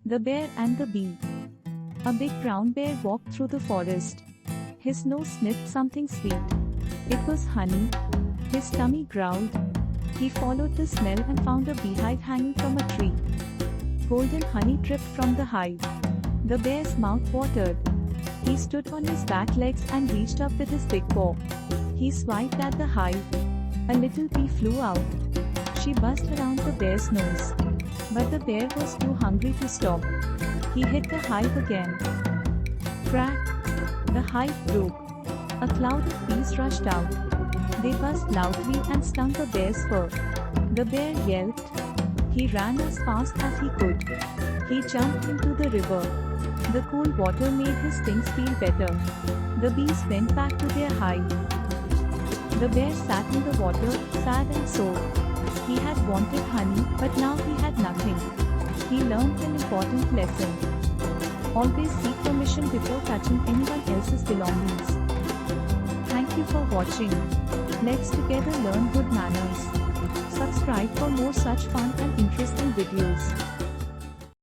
The Bear and the Bee. A big brown bear walked through the forest. His nose sniffed something sweet. It was honey. His tummy growled. He followed the smell and found a beehive hanging from a tree. Golden honey dripped from the hive. The bear's mouth watered. He stood on his back legs and reached up with his big paw. He swiped at the hive. A little bee flew out. She buzzed around the bear's nose. But the bear was too hungry to stop. He hit the hive again. Crack! The hive broke. A cloud of bees rushed out. They buzzed loudly and stung the bear's fur. The bear yelped. He ran as fast as he could. He jumped into the river. The cool water made his stings feel better. The bees went back to their hive. The bear sat in the water, sad and sore. He had wanted honey, but now he had nothing. He learned an important lesson. Always seek permission before touching anyone else's belongings. Thank you for watching. Let's together learn good manners. Subscribe for more such fun and interesting videos.